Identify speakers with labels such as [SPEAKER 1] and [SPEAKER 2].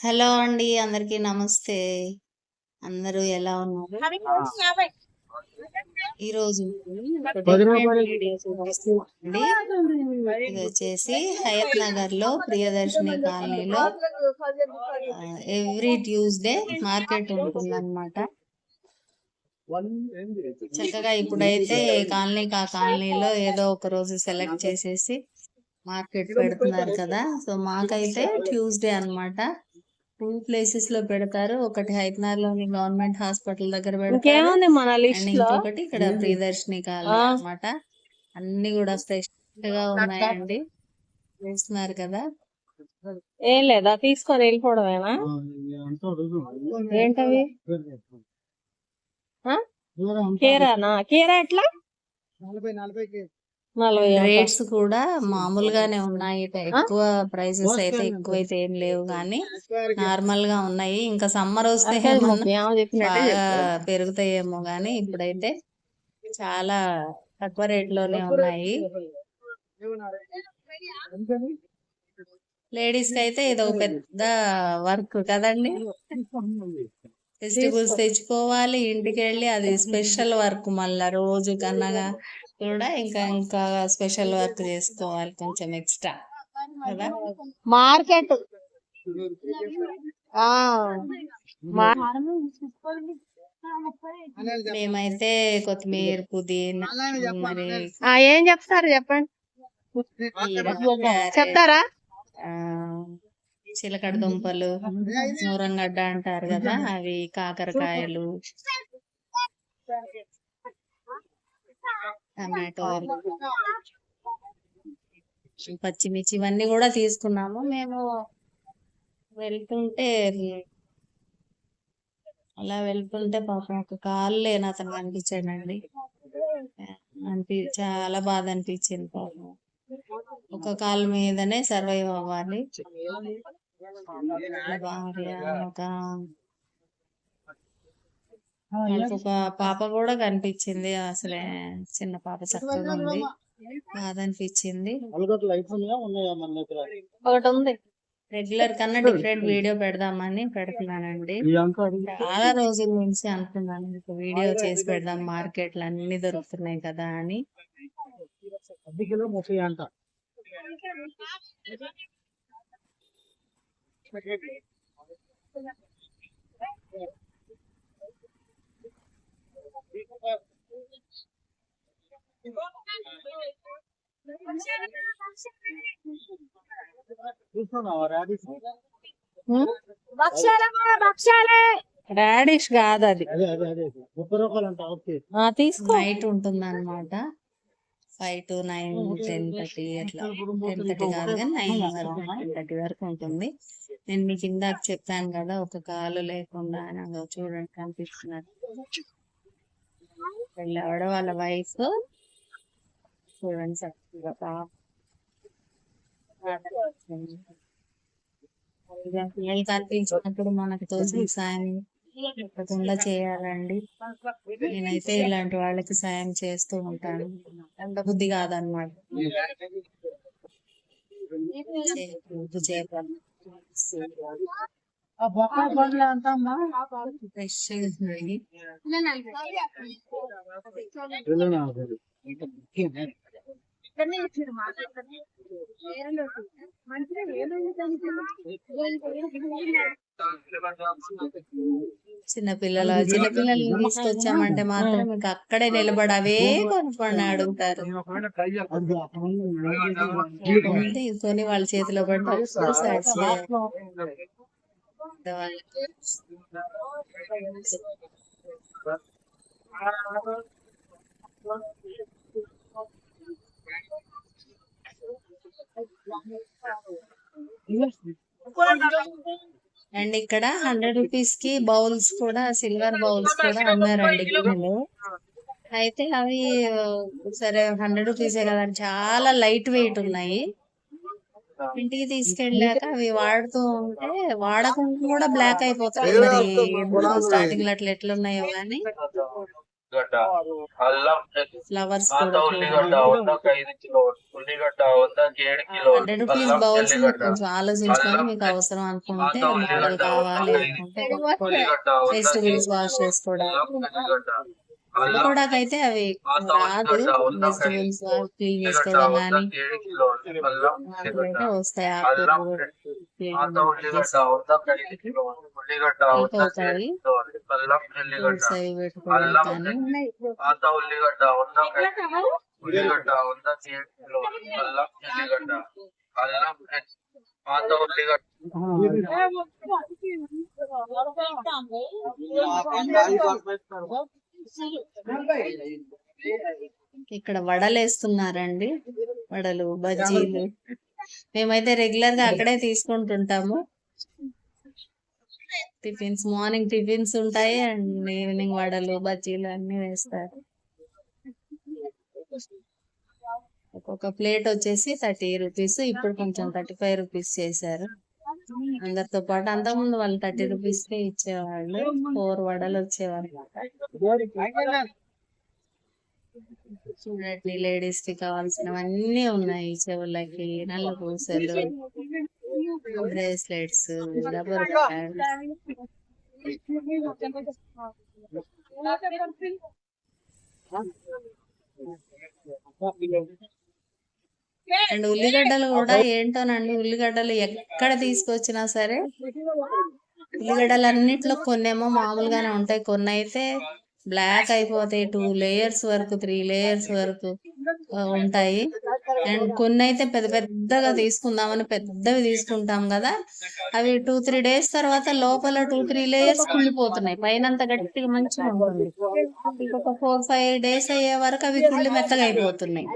[SPEAKER 1] Hello అండి, అందరికీ నమస్తే. అందరూ ఎలా ఉన్నారు? ఈరోజు ఇది వచ్చేసి హయత్ నగర్ లో ప్రియదర్శిని కాలనీలో ఎవ్రీ ట్యూస్డే మార్కెట్ ఉంటుందన్నమాట. చక్కగా ఇప్పుడైతే కాలనీలో ఏదో ఒక రోజు సెలెక్ట్ చేసేసి మార్కెట్ పెడుతున్నారు కదా. సో మాకైతే ట్యూస్డే అన్నమాట. 2 ప్లేసెస్ లో పెడతారు. ఒకటి హైదరాబాద్ లోని గవర్నమెంట్ హాస్పిటల్ దగ్గర పెడతారు అండ్ ఇంకొకటి ఇక్కడ ప్రియదర్శిని కాలనీ అన్నమాట. అన్ని కూడా ఫ్రెష్ గా ఉన్నాయండి, చూస్తున్నారు కదా.
[SPEAKER 2] ఏం లేదా, తీసుకొని వెళ్ళిపోవడమేనా? ఏంటవి? కీరానా? కీరా ఎట్లా? 40
[SPEAKER 1] రేట్స్ కూడా మామూలుగానే ఉన్నాయి. ఎక్కువ ప్రైసెస్ అయితే ఎక్కువైతే ఏం లేవు కానీ నార్మల్ గా ఉన్నాయి. ఇంకా సమ్మర్ వస్తే బాగా పెరుగుతాయేమో గానీ ఇప్పుడైతే చాలా తక్కువ రేట్ లోనే ఉన్నాయి. లేడీస్ కి అయితే ఇది ఒక పెద్ద వర్క్ కదండి. వెజిటబుల్స్ తెచ్చుకోవాలి, ఇంటికి వెళ్ళి అది స్పెషల్ వర్క్. మళ్ళా రోజు కన్నా కూడా ఇంకా స్పెషల్ వర్క్ చేసుకోవాలి, కొంచెం ఎక్స్ట్రా కదా.
[SPEAKER 2] మార్కెట్
[SPEAKER 1] మేమైతే కొత్తిమీర, పుదీనా, మరి
[SPEAKER 2] ఏం చెప్తారు చెప్పండి, చెప్తారా?
[SPEAKER 1] చిలకడ దుంపలు, మూరంగడ్డ అంటారు కదా, అవి కాకరకాయలు, టమాటోలు, పచ్చిమిర్చి ఇవన్నీ కూడా తీసుకున్నాము. మేము అలా వెళ్తుంటే పాపం ఒక కాళ్ళు లేని అతను కనిపించాడండి. చాలా బాధ అనిపించింది. పాపం ఒక కాలు మీదనే సర్వైవ్ అవ్వాలి. ఒక పాప కూడా కనిపించింది. అసలే చిన్న పాప చక్కగా ఉంది, బాధ అనిపించింది.
[SPEAKER 2] ఒకటి ఉంది,
[SPEAKER 1] రెగ్యులర్ కన్నా డిఫరెంట్ వీడియో పెడదామని పెడుతున్నానండి. చాలా రోజుల నుంచి అనుకున్నాను వీడియో చేసి పెడదాం, మార్కెట్లు అన్ని దొరుకుతున్నాయి కదా అని.
[SPEAKER 2] రాడిష్ కాదు అది, తీసుకో.
[SPEAKER 1] నైట్ ఉంటుంది అనమాట, 5 to 9, 10:30 అట్లా. 10:30 కాదు కానీ 9 వరకు, 10:30 వరకు ఉంటుంది. నేను మీకు ఇందాక చెప్పాను కదా ఒక కాలు లేకుండా అని. అదో చూడండి కనిపిస్తున్నారు, ఆవిడ వాళ్ళ వైఫ్. చూడండి చక్కగా పిల్లలు కనిపించినప్పుడు మనకు తోచిన సాయం తప్పకుండా చేయాలండి. నేనైతే ఇలాంటి వాళ్ళకి సాయం చేస్తూ ఉంటాను, అంత బుద్ధి కాదనమాట. ఫ్రెష్ చిన్నపిల్లలు తీసుకొచ్చామంటే మాత్రం ఇంకా అక్కడే నిలబడి అవే కొనుక్కొని అడుగుతారు. తీసుకొని వాళ్ళ చేతిలో పడ్డ అండ్ ఇక్కడ 100 రూపీస్ కి బౌల్స్ కూడా, సిల్వర్ బౌల్స్ కూడా అమ్మారండి గిన్నెలు. అయితే అవి సరే 100 రూపీసే కదా, చాలా లైట్ వెయిట్ ఉన్నాయి. ఇంటికి తీసుకెళ్ళాక అవి వాడుతూ ఉంటే వాడకుండా కూడా బ్లాక్ అయిపోతాయి. మరి స్టార్టింగ్ లో అట్లా ఎట్లున్నాయో కానీ
[SPEAKER 3] గడ్డ అల్లం
[SPEAKER 1] ఫ్లవర్స్
[SPEAKER 3] పాత
[SPEAKER 1] కూడా
[SPEAKER 3] ఉల్లిగడ్డ
[SPEAKER 1] చూడండి.
[SPEAKER 3] 105 కిలోలు ఉల్లిగడ్డ 7 కిలోలు
[SPEAKER 1] 100 రూపీస్
[SPEAKER 3] అల్లం
[SPEAKER 1] బౌల్స్
[SPEAKER 3] ఎల్లిగడ్డ
[SPEAKER 1] కొంచెం ఆలోచించుకొని
[SPEAKER 3] అల్లం
[SPEAKER 1] మీకు అవసరం అనుకుంటే
[SPEAKER 3] పాత
[SPEAKER 1] మోడల్
[SPEAKER 3] ఉల్లిగడ్డ
[SPEAKER 1] కావాలి
[SPEAKER 3] 105
[SPEAKER 1] అనుకుంటే కొనుక్కోండి.
[SPEAKER 3] ఉల్లిగడ్డ 100
[SPEAKER 1] వెజిటబుల్స్ వాష్
[SPEAKER 3] కిలోలు
[SPEAKER 1] చేసుకోవడానికి
[SPEAKER 3] అల్లం ఎల్లిగడ్డ అల్లం
[SPEAKER 1] వండుకోవడానికైతే అవి
[SPEAKER 3] పాత
[SPEAKER 1] రాదు.
[SPEAKER 3] ఉల్లిగడ్డ 105
[SPEAKER 1] వెజిటబుల్స్ క్లీన్
[SPEAKER 3] ఉల్లిగడ్డ
[SPEAKER 1] చేసుకోవడం కానీ
[SPEAKER 3] 107 కిలోలు అల్లం
[SPEAKER 1] వాటిలో
[SPEAKER 3] ఎల్లిగడ్డ
[SPEAKER 1] అయితే వస్తాయి.
[SPEAKER 3] అల్లం
[SPEAKER 1] ఆకుకూరలు
[SPEAKER 3] పాత
[SPEAKER 1] క్లీన్
[SPEAKER 3] ఉల్లిగడ్డ 105 కిలోలు ఉల్లిగడ్డ
[SPEAKER 1] హెల్ప్
[SPEAKER 3] 107
[SPEAKER 1] అవుతాయి.
[SPEAKER 3] కిలోలు అల్లం ఎల్లిగడ్డ
[SPEAKER 1] ఫ్రూట్స్ అవి పెట్టుకోవడానికి
[SPEAKER 3] అల్లం
[SPEAKER 1] కానీ
[SPEAKER 3] పాత ఉల్లిగడ్డ 105 ఉల్లిగడ్డ 107 కిలోలు అల్లం ఎల్లిగడ్డ అల్లం పాత ఉల్లిగడ్డ
[SPEAKER 1] ఇక్కడ వడలు వేస్తున్నారండి. వడలు బజ్జీలు మేమైతే రెగ్యులర్ గా అక్కడే తీసుకుంటుంటాము. టిఫిన్స్ మార్నింగ్ టిఫిన్స్ ఉంటాయి అండ్ ఈవినింగ్ వడలు బజ్జీలు అన్ని వేస్తారు. ఒక్కొక్క ప్లేట్ వచ్చేసి 30 రూపీస్. ఇప్పుడు కొంచెం 35 రూపీస్ చేశారు. అందరితో పాటు అంతకుముందు వాళ్ళు 30 రూపీస్ కే ఇచ్చేవాళ్ళు. 4 వడలు వచ్చేవారు. చూడండి లేడీస్ కి కావాల్సినవన్నీ ఉన్నాయి. చెవులకి నల్ల పూసలు, బ్రేస్లెట్స్, రబ్బర్ బ్యాండ్స్. అండ్ ఉల్లిగడ్డలు కూడా ఏంటోనండి, ఉల్లిగడ్డలు ఎక్కడ తీసుకొచ్చినా సరే ఉల్లిగడ్డలు అన్నిట్లో కొన్నేమో మామూలుగానే ఉంటాయి, కొన్ని అయితే బ్లాక్ అయిపోతాయి. 2 లేయర్స్ వరకు 3 లేయర్స్ వరకు ఉంటాయి. అండ్ కొన్ని అయితే పెద్ద పెద్దగా తీసుకుందామని పెద్దవి తీసుకుంటాం కదా, అవి 2-3 డేస్ తర్వాత లోపల 2-3 లేయర్స్ కుళ్ళిపోతున్నాయి. పైన అంత గట్టిగా మంచిగా ఉంటుంది. ఇంకొక 4-5 డేస్ అయ్యే వరకు అవి కుళ్ళి మెత్తగా అయిపోతున్నాయి.